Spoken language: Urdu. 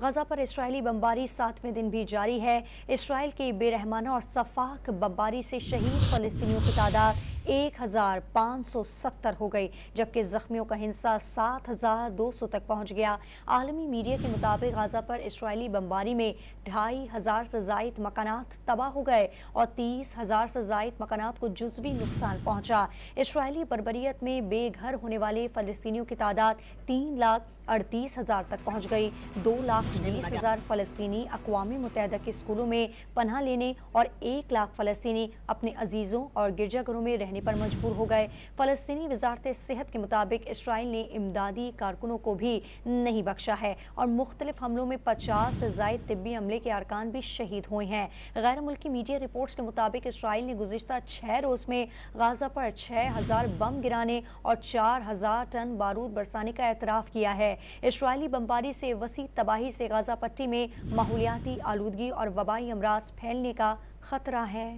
غزہ پر اسرائیلی بمباری 7ویں دن بھی جاری ہے۔ اسرائیل کی بے رحمانہ اور سفاک بمباری سے شہید فلسطینیوں کی تعداد 1570 ہو گئی، جبکہ زخمیوں کا ہنسا 7200 تک پہنچ گیا۔ عالمی میڈیا کے مطابق غزہ پر اسرائیلی بمباری میں 2500 سے زائد مکانات تباہ ہو گئے اور 30,000 سے زائد مکانات کو جزوی نقصان پہنچا۔ اسرائیلی بربریت میں بے گھر ہونے والے فلسطینیوں کی تعداد 3,38,000 تک پہنچ گئی۔ 2,20,000 فلسطینی اقوام متحدہ کے اسکولوں میں پناہ لینے اور 1,00,000 فلسطینی اپنے عزیزوں اور گرجا گھروں میں رہنے پر مجبور ہو گئے۔ فلسطینی وزارت صحت کے مطابق اسرائیل نے امدادی کارکنوں کو بھی نہیں بخشا ہے اور مختلف حملوں میں 50 سے زائد طبی عملے کے ارکان بھی شہید ہوئے ہیں۔ غیر ملکی میڈیا رپورٹس کے مطابق اسرائیل نے گزشتہ 6 روز میں غزہ پر 6,000 بم گرانے اور 4,000 ٹن بارود برسانے کا اعتراف کیا ہے۔ اسرائیلی بمباری سے وسیع تباہی سے غزہ پٹی میں ماحولیاتی آلودگی اور وبائی امراض پھیلنے کا خطرہ ہے۔